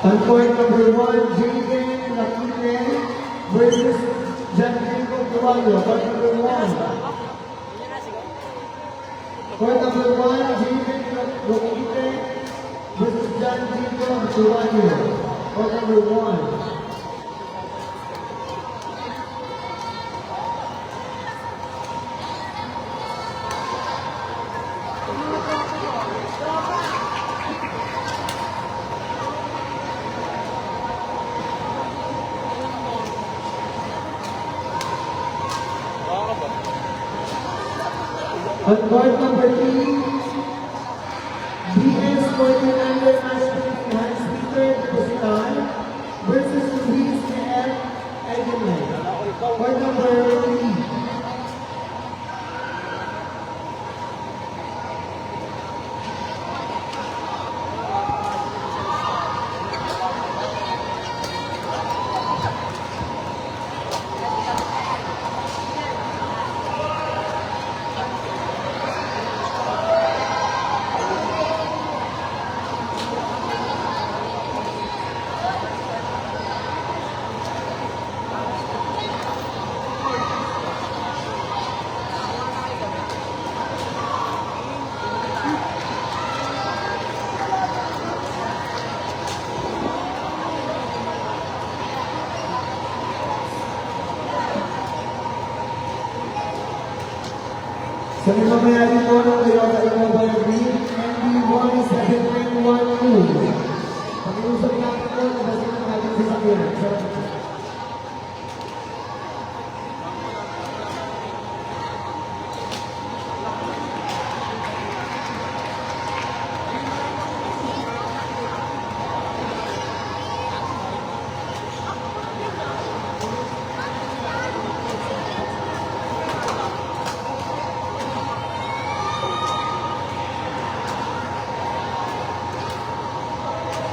On court number 1, Jaden Nakine versus John Jacob Duvalio. Court number 1. Court number 1, Jaden Nakine versus John Jacob Duvalio. Court number 1. On court number 3, BS 49er matchmaking Hans Peter Positan versus Luis N. Edelman. Court number 3. Sa may mamayari po ng Toyota Innova Green, MD-1712. Pag-iusap natin po, nabasin na natin sa sakyan.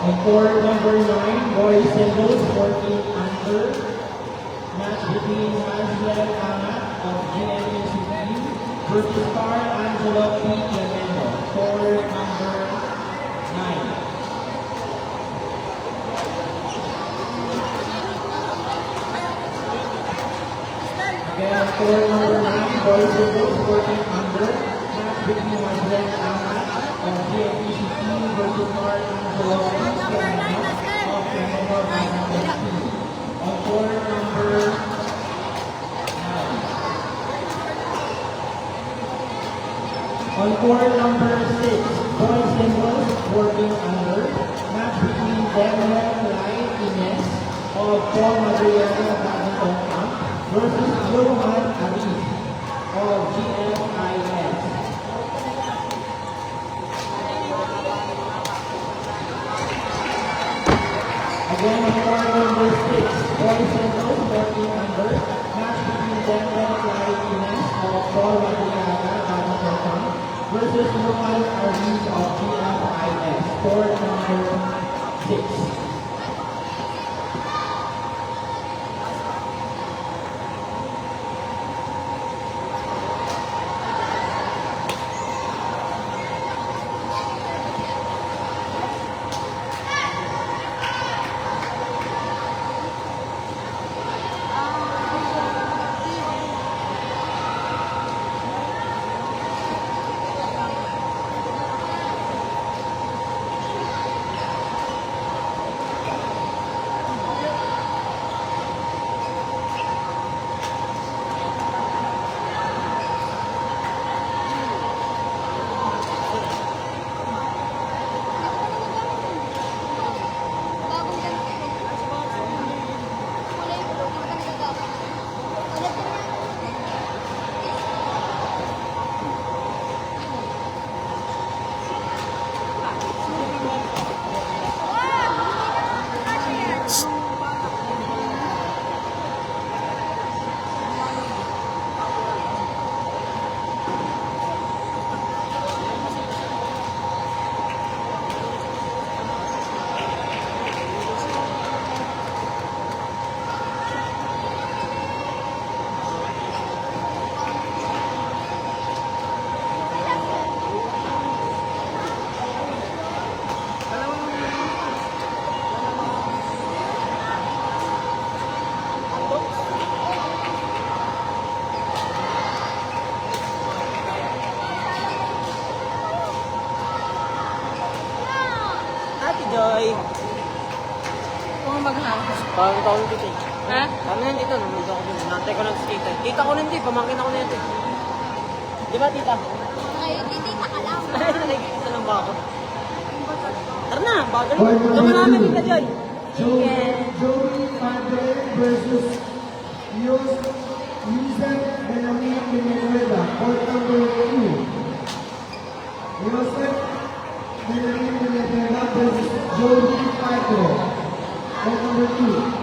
On court number 9, boys singles, 14 under. Match between Manuel Amat of GNUCT versus Carl Angelo P. Clemento. Court number 9. Again, on court number 9, boys singles, 14 under. Match between Manuel Amat of GNUCT versus Carl Angelo P. On court number 9. On court number 6, boys singles, 14 under. Match between Daniel Lai Ines of Paul Madriaga Badminton Camp versus Johan Arif of GMIS. Again, on court number 6, boys singles, 14 under. Match between Daniel Lai Ines of Paul Madriaga Badminton Camp versus Johan Arif of GMIS. Court number 6. Parang dito ako dito eh. Ha? Kami yan dito, nandito ako dito. Nantay ko lang si tita. Tita ko rin din, pamangkin ako na yan. Di ba tita? Ay, hindi ka lang. Nakikita lang ba ako? Tara na, bagal. Tama namin tita Joy. Joey Padre versus Yusef Benjamin Venezuela, court number 2. Yusef Benjamin Venezuela versus Joey Padre, court number 2.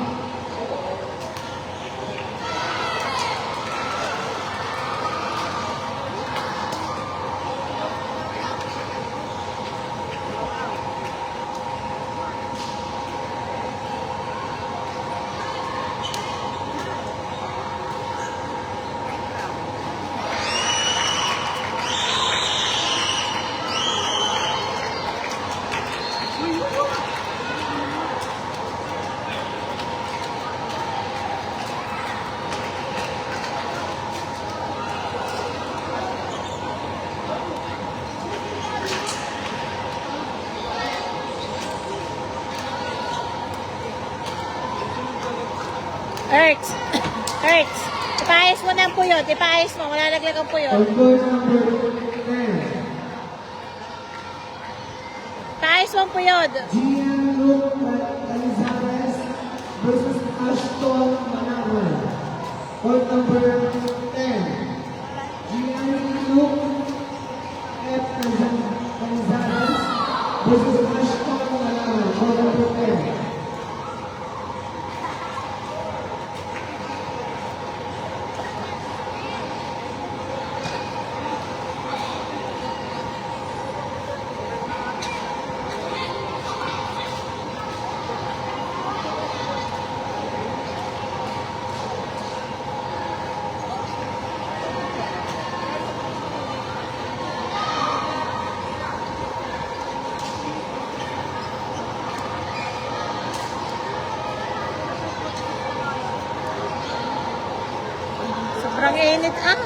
Ertz. Ertz. Ipaayos mo na ang puyot. Ipaayos mo. Malalaglag ang puyot. On court number 10, Ipaayos mo ang puyot. Gianluca Canizares versus Ashton Manawan, court number 10. Gianluca F. Canizares versus Ashton Manawan, court number 10. Sobrang init ah.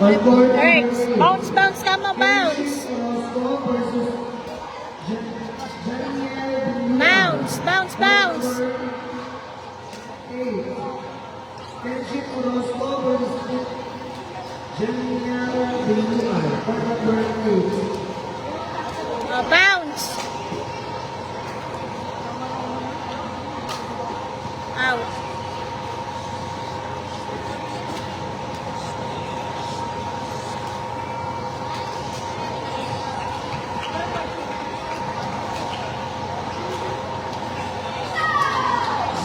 On court number Ertz. 8, Bounce, bounce, tama, bounce. Orozco versus Janiel Bounce, bounce, bounce. 8. Kenship Orozco versus Janiel Binuan, court number 8. Bounce. Out.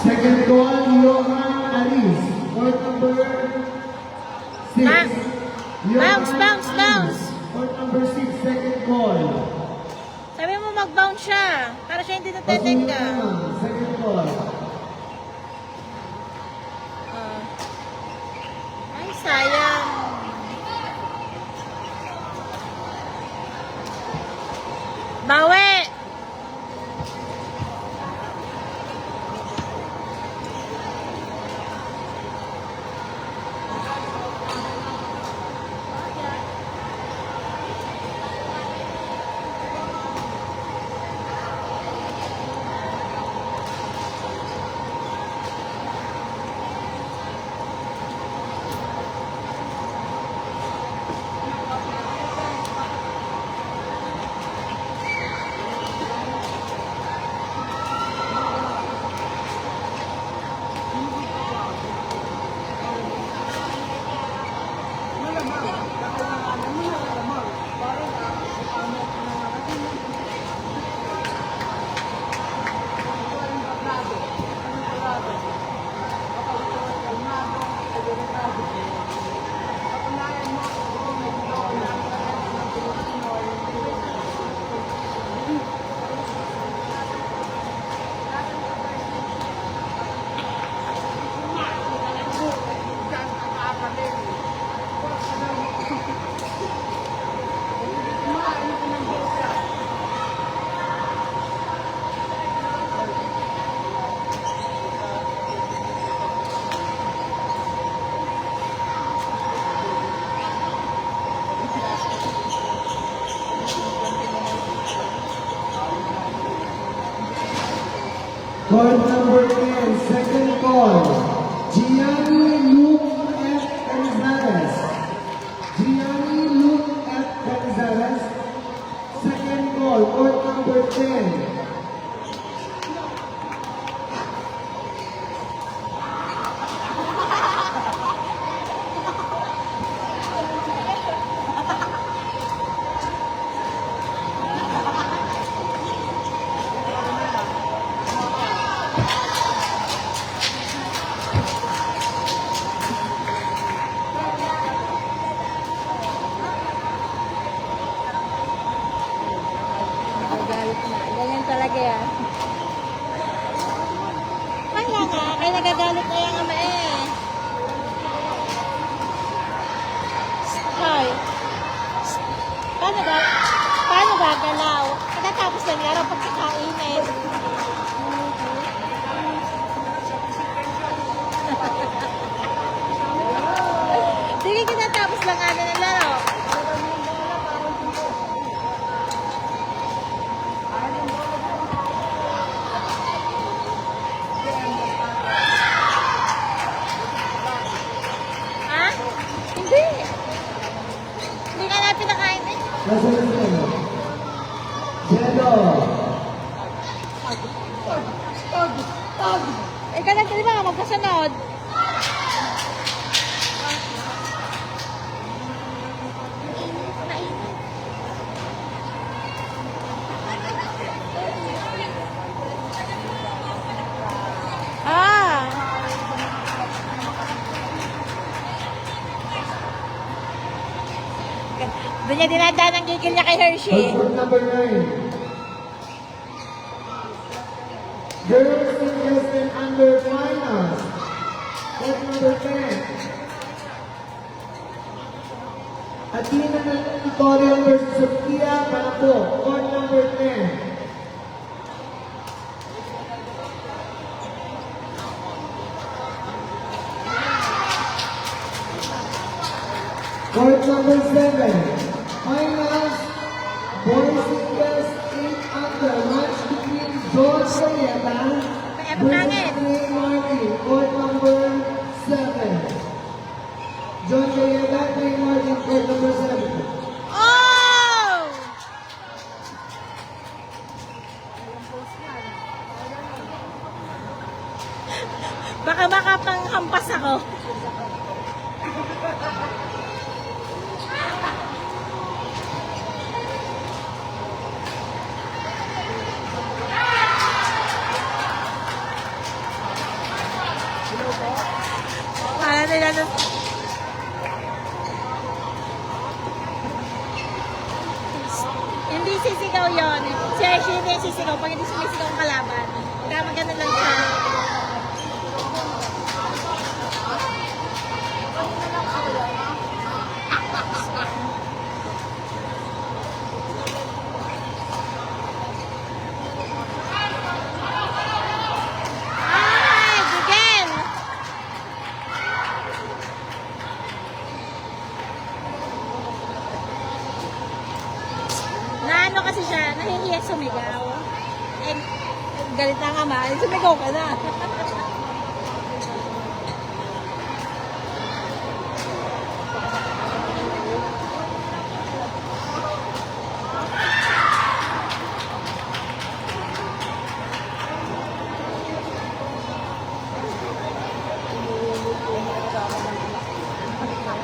Second call, Johan Aris, court number 6. Bounce, bounce, bounce. Court number 6, second call. Sabi mo mag-bounce siya. Para siya hindi natetek ka. Second call. Ay, sayang. Bawi! Court number 10, second call. Gianni Luke F. Gonzalez. Gianni Luke F. Gonzalez. Second call, court number 10. Nagagalit na. Ganyan talaga yan. Wala nga, kaya nagagalit na yung ama eh. Hoy. Paano gagalaw? Pagkatapos ng laro, pagkakainin. Sige, kinatapos lang ano ng laro. Ha? Hindi. Hindi ka na pinakain eh. Nasa na Jello. Ikaw lang, di ba, magkasunod. Ah! Doon niya dinadaan ang gigil niya kay Hershey. Court number 9. Girls singles and under finals. Court number 10. Athena Tutorial versus Sofia Panapo. Court number 10. Court number 7. Finals. Boys singles 8 under. Match between George Sayeta versus Ray Martin. Court number 7. John Sayeta, Ray Martin, court number 7. Oh! Baka panghampas ako. Para nila nun. Hindi sisigaw yon. Si Hershey hindi sisigaw pag hindi sumisigaw ang kalaban. Kaya maganda lang siya. Ay, Gugel! Naano kasi siya, nahihiya sumigaw. Eh, galit na nga ma, sumigaw ka na.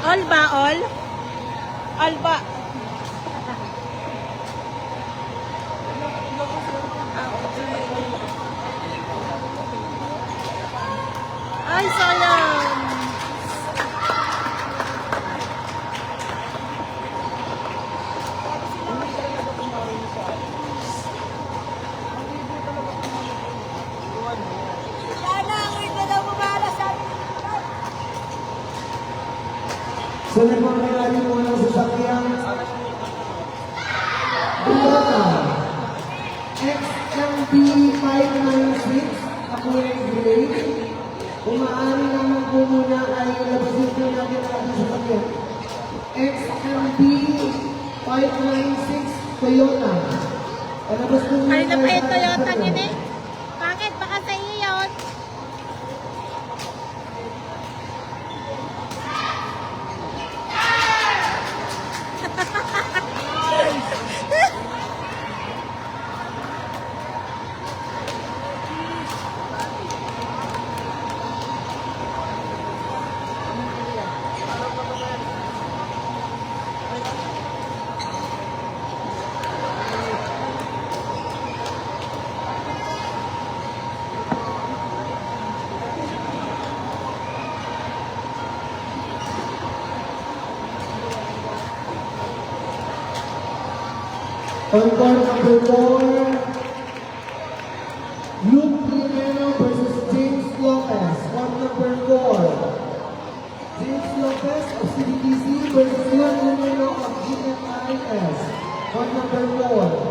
All ba, all? All ba? Ay, sayang. Sana, wait na daw bumala sa amin. So, nagmamayari mo ng sasakyang Bugata XMB 596 ako yung grade. Kung maaari naman po muna ay labasin po natin ang ating sasakyan. XMB 596 Toyota. Palabas po muna Ay, na pa tayo yung sa Toyota sasakyan. yun eh. Bakit? Baka sa On court number 4, Luke Linero versus James Lopez. Court number 4. James Lopez of CBTC versus Luke Linero of GFIS. Court number 4.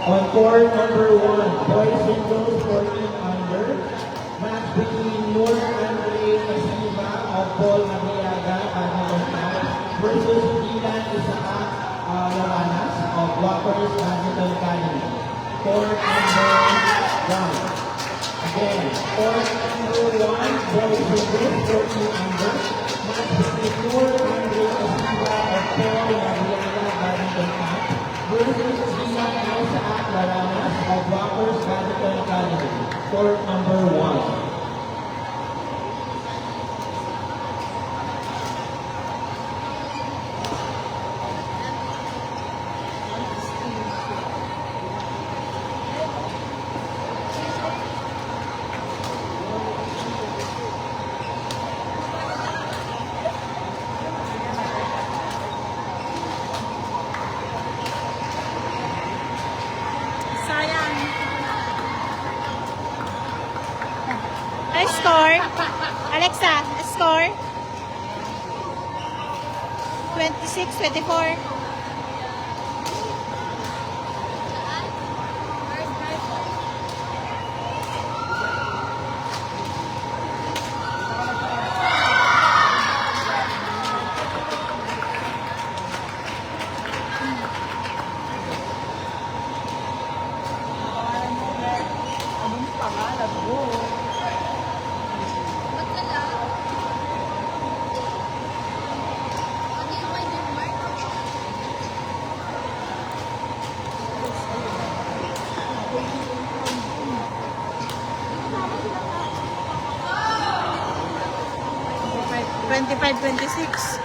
On court number 1, boys singles 14 under, match between Noor Andre Masiva of Paul Mariaga, Badminton Club versus Dylan Isaac Lawanas of Whoppers Badminton Academy. Court number 1. Again, court number 1, boys singles 14 under, match between Noor Andre Masiva of Paul Mariaga, Badminton Club versus Dylan Isaac Lawanas of Whoppers Badminton Academy. Court number 1. Sayang. Ay, score. Alexa, score. 26-24. Twenty-five, 26.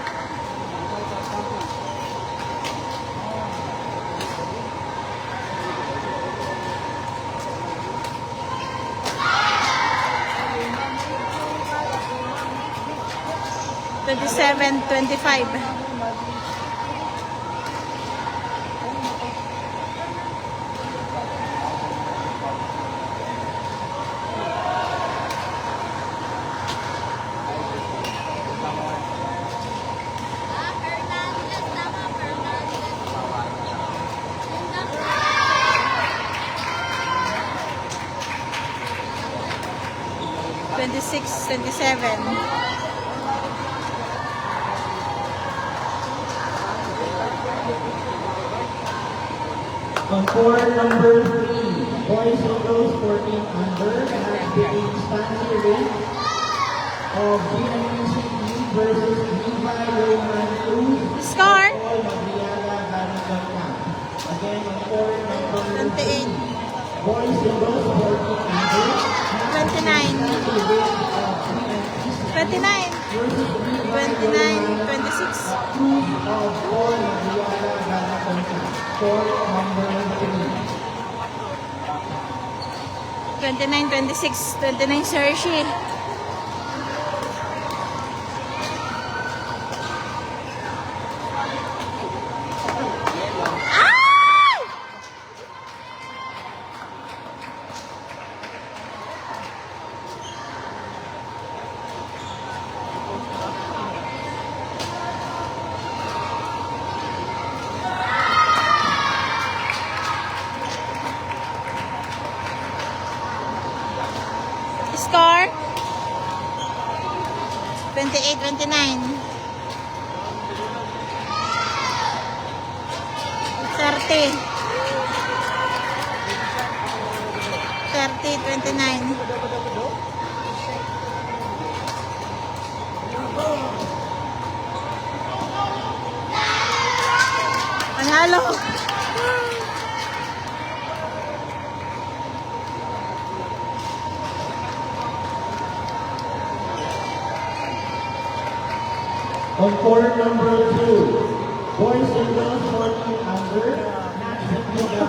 Twenty-seven, 25. Twenty-six, 27. On court number 3, boys singles 14 under, match between Stanley Ray of GMPCE versus Levi Roman Cruz Score. of Paul Mariaga Badminton Club. Again, on court number 3, 28. boys singles 14 under, match 29. between Stanley Ray of GMPCE 29. versus Levi 29, Roman 26. Cruz of Paul Mariaga Badminton Club. Court number 3. 29, 26. 29, Sergi. Score 28, 29. 30. 30, 29. Panalo. On court number 2, boys and girls 14 under, match between the